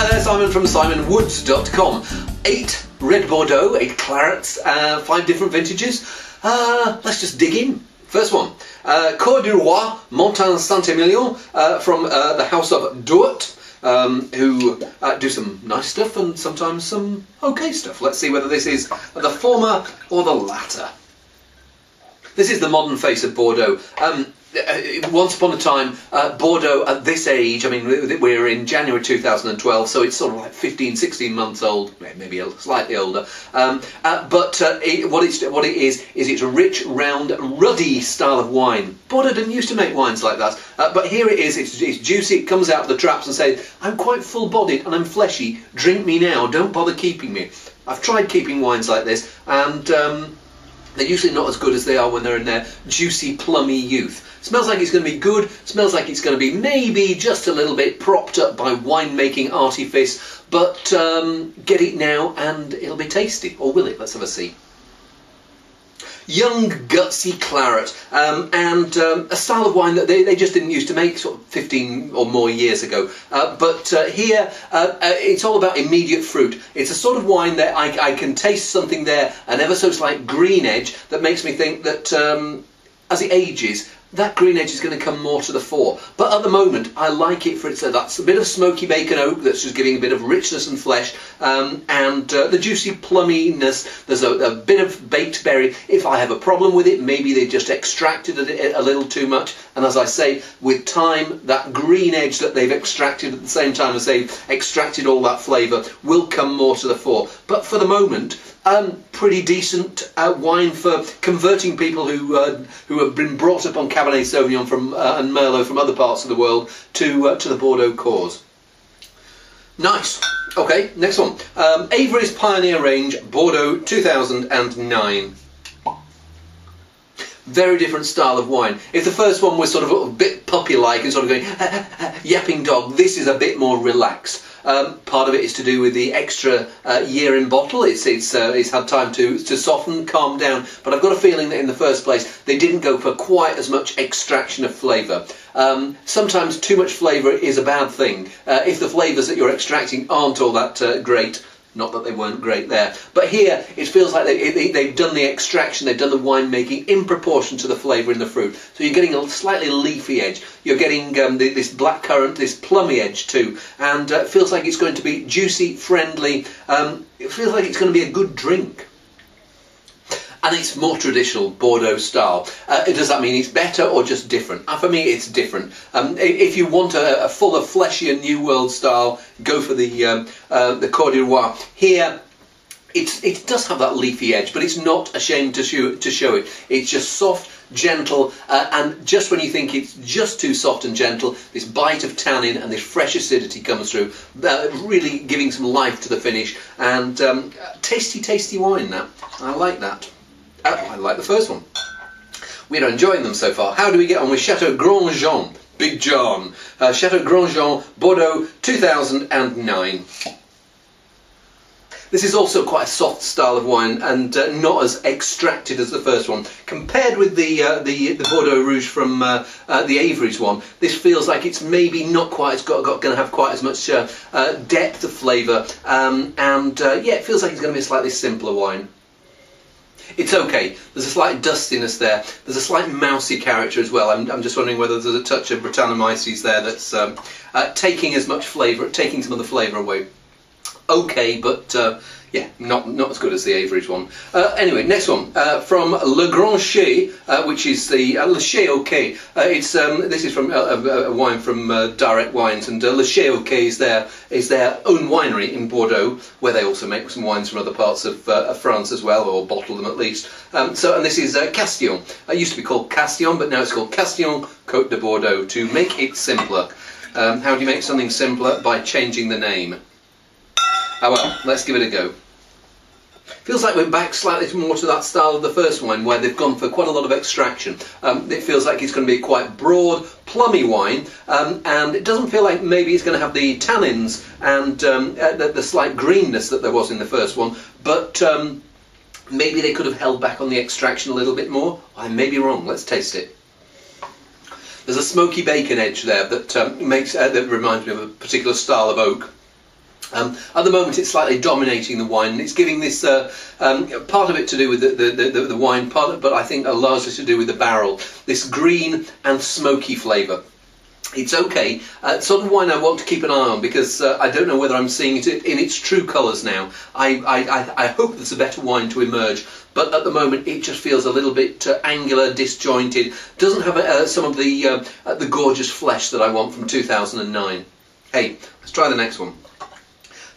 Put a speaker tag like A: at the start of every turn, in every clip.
A: Hi there, Simon from simonwoods.com. 8 red Bordeaux, 8 clarets, 5 different vintages. Let's just dig in. First one, Côtes du Roi, Montagne Saint-Emilion, from the house of Dourthe, who do some nice stuff and sometimes some okay stuff. Let's see whether this is the former or the latter. This is the modern face of Bordeaux. Once upon a time, Bordeaux at this age, I mean, we're in January 2012, so it's sort of like 15, 16 months old, maybe slightly older. What it is it's a rich, round, ruddy style of wine. Bordeaux didn't used to make wines like that, but here it is, it's juicy, it comes out of the traps and says, I'm quite full-bodied and I'm fleshy, drink me now, don't bother keeping me. I've tried keeping wines like this, and they're usually not as good as they are when they're in their juicy, plummy youth. Smells like it's going to be good, smells like it's going to be maybe just a little bit propped up by winemaking artifice, but get it now and it'll be tasty. Or will it? Let's have a see. Young, gutsy claret, and a style of wine that they just didn't used to make sort of 15 or more years ago. Here, it's all about immediate fruit. It's a sort of wine that I can taste something there, an ever so slight green edge, that makes me think that as it ages, that green edge is going to come more to the fore. But at the moment, I like it for its that's a bit of smoky bacon oak that's just giving a bit of richness and flesh, and the juicy plumminess. There's a bit of baked berry. If I have a problem with it, maybe they just extracted it a little too much. And as I say, with time, that green edge that they've extracted at the same time as they've extracted all that flavour will come more to the fore. But for the moment, pretty decent wine for converting people who have been brought up on Cabernet Sauvignon and Merlot from other parts of the world to the Bordeaux cause. Nice. Okay, next one. Averys Pioneer Range, Bordeaux 2009. Very different style of wine. If the first one was sort of a bit puppy-like and sort of going yapping dog, this is a bit more relaxed. Part of it is to do with the extra year in bottle. It's had time to soften, calm down. But I've got a feeling that in the first place they didn't go for quite as much extraction of flavour. Sometimes too much flavour is a bad thing. If the flavours that you're extracting aren't all that great. Not that they weren't great there, but here it feels like they've done the extraction, they've done the winemaking in proportion to the flavour in the fruit. So you're getting a slightly leafy edge, you're getting this blackcurrant, this plummy edge too, and it feels like it's going to be juicy, friendly, it feels like it's going to be a good drink. And it's more traditional Bordeaux style. Does that mean it's better or just different? For me, it's different. If you want a fuller, fleshier New World style, go for the Côtes du Roi. Here, it does have that leafy edge, but it's not ashamed to show it. It's just soft, gentle, and just when you think it's just too soft and gentle, this bite of tannin and this fresh acidity comes through, really giving some life to the finish. And tasty, tasty wine, that. I like that. I like the first one. We're enjoying them so far. How do we get on with Château Grandjean? Big John. Château Grandjean, Bordeaux 2009. This is also quite a soft style of wine and not as extracted as the first one. Compared with the Bordeaux Rouge from the Averys one, this feels like it's maybe not quite going to have quite as much depth of flavour, yeah, it feels like it's going to be a slightly simpler wine. It's okay. There's a slight dustiness there. There's a slight mousy character as well. I'm just wondering whether there's a touch of Brettanomyces there that's taking as much flavour, taking some of the flavour away. Okay, but yeah, not as good as the Averys one. Anyway, next one from Le Grand Chais, which is the Le Chais au Quai. This is from a wine from Direct Wines, and Le Chais au Quai is their own winery in Bordeaux, where they also make some wines from other parts of France as well, or bottle them at least. And this is Castillon. It used to be called Castillon, but now it's called Castillon Côtes de Bordeaux to make it simpler. How do you make something simpler? By changing the name. Oh well, let's give it a go. Feels like we're back slightly more to that style of the first wine, where they've gone for quite a lot of extraction. It feels like it's going to be quite broad, plummy wine, and it doesn't feel like maybe it's going to have the tannins and the slight greenness that there was in the first one, but maybe they could have held back on the extraction a little bit more. I may be wrong. Let's taste it. There's a smoky bacon edge there that that reminds me of a particular style of oak. At the moment it's slightly dominating the wine, and it's giving this part of it to do with the wine, but I think largely to do with the barrel, this green and smoky flavour. It's okay, sort of wine I want to keep an eye on, because I don't know whether I'm seeing it in its true colours now. I hope there's a better wine to emerge, but at the moment it just feels a little bit angular, disjointed, doesn't have some of the gorgeous flesh that I want from 2009. Hey, let's try the next one.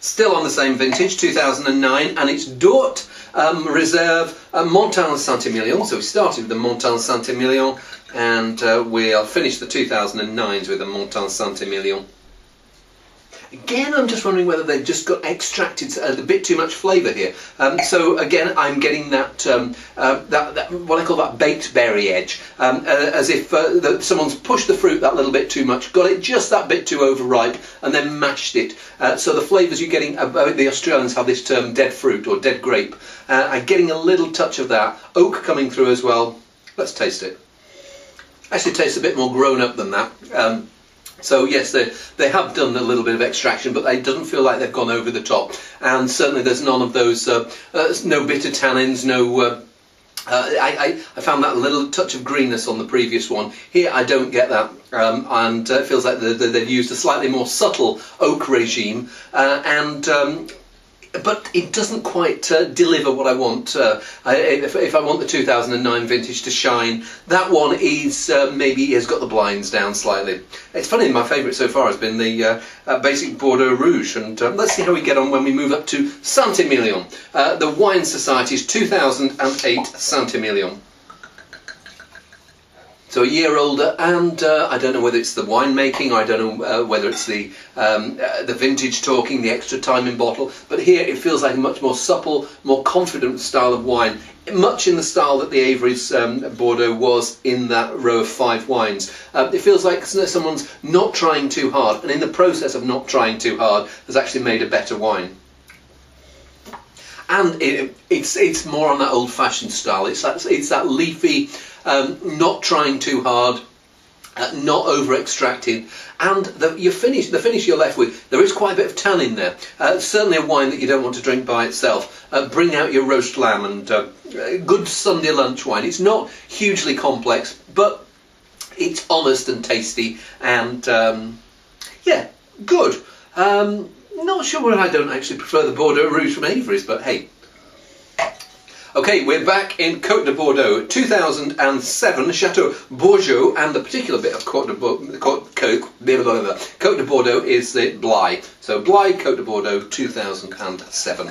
A: Still on the same vintage, 2009, and it's Dourthe, Réserve, Montagne Saint-Emilion. So we started with the Montagne Saint-Emilion, and we'll finish the 2009s with the Montagne Saint-Emilion. Again, I'm just wondering whether they've just got extracted a bit too much flavour here. So again, I'm getting that, what I call that baked berry edge, as if someone's pushed the fruit that little bit too much, got it just that bit too overripe, and then mashed it. So the flavours you're getting, the Australians have this term dead fruit or dead grape. I'm getting a little touch of that. Oak coming through as well. Let's taste it. Actually tastes a bit more grown up than that. So yes, they have done a little bit of extraction, but it doesn't feel like they've gone over the top. And certainly there's none of those, no bitter tannins, no... I found that little touch of greenness on the previous one. Here I don't get that, and it feels like they've used a slightly more subtle oak regime, but it doesn't quite deliver what I want. If I want the 2009 vintage to shine, that one is maybe has got the blinds down slightly. It's funny, my favourite so far has been the basic Bordeaux Rouge, and let's see how we get on when we move up to Saint-Emilion, the Wine Society's 2008 Saint-Emilion. So a year older, and I don't know whether it's the winemaking, or I don't know whether it's the vintage talking, the extra time in bottle, but here it feels like a much more supple, more confident style of wine, much in the style that the Averys Bordeaux was in that row of 5 wines. It feels like someone's not trying too hard, and in the process of not trying too hard has actually made a better wine. And it's more on that old-fashioned style. It's that leafy, not trying too hard, not over-extracted, and the finish you're left with, there is quite a bit of tannin there. Certainly a wine that you don't want to drink by itself. Bring out your roast lamb, and good Sunday lunch wine. It's not hugely complex, but it's honest and tasty, and yeah, good. Not sure whether I don't actually prefer the Bordeaux Rouge from Averys, but hey. Okay, we're back in Côtes de Bordeaux, 2007, Château, Bourjaud, and the particular bit of Côtes de Bordeaux is the Blaye. So Blaye, Côtes de Bordeaux, 2007.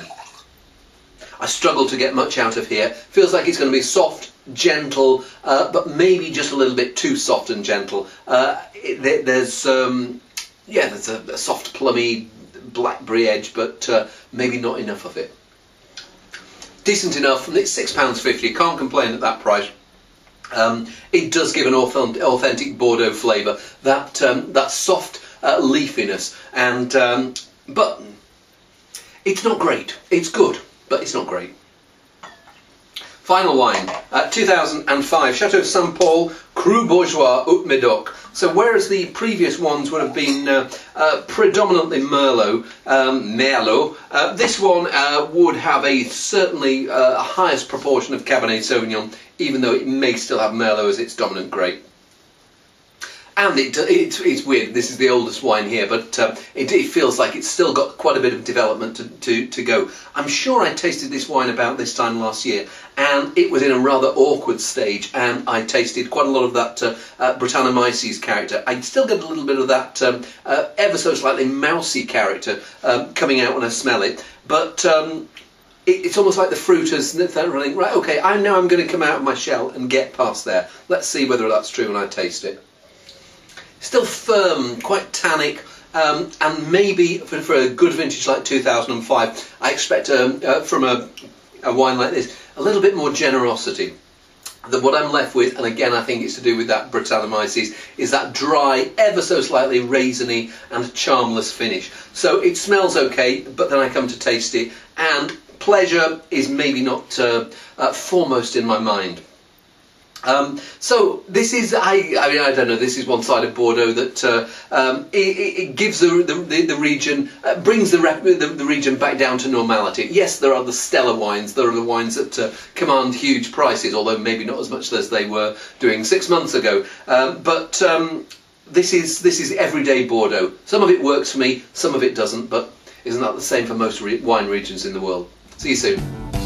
A: I struggle to get much out of here. Feels like it's going to be soft, gentle, but maybe just a little bit too soft and gentle. There's a soft, plummy, blackberry edge, but maybe not enough of it. Decent enough, and it's £6.50, can't complain at that price. It does give an authentic Bordeaux flavour, that soft leafiness, and but it's not great. It's good, but it's not great. Final wine, 2005, Château Saint-Paul, Cru Bourgeois, Haute Médoc. So whereas the previous ones would have been predominantly Merlot, this one would have certainly a highest proportion of Cabernet Sauvignon, even though it may still have Merlot as its dominant grape. And it's weird, this is the oldest wine here, but it feels like it's still got quite a bit of development to go. I'm sure I tasted this wine about this time last year, and it was in a rather awkward stage, and I tasted quite a lot of that Brettanomyces character. I still get a little bit of that ever so slightly mousy character coming out when I smell it, but it's almost like the fruit is running, right, okay, I know I'm going to come out of my shell and get past there. Let's see whether that's true when I taste it. Still firm, quite tannic, and maybe for a good vintage like 2005, I expect from a wine like this a little bit more generosity. What I'm left with, and again I think it's to do with that Brettanomyces, is that dry, ever so slightly raisiny and charmless finish. So it smells okay, but then I come to taste it, and pleasure is maybe not foremost in my mind. So this is, I mean, I don't know, this is one side of Bordeaux that it gives the region, brings the region back down to normality. Yes, there are the stellar wines, there are the wines that command huge prices, although maybe not as much as they were doing 6 months ago. But this is everyday Bordeaux. Some of it works for me, some of it doesn't, but isn't that the same for most wine regions in the world? See you soon.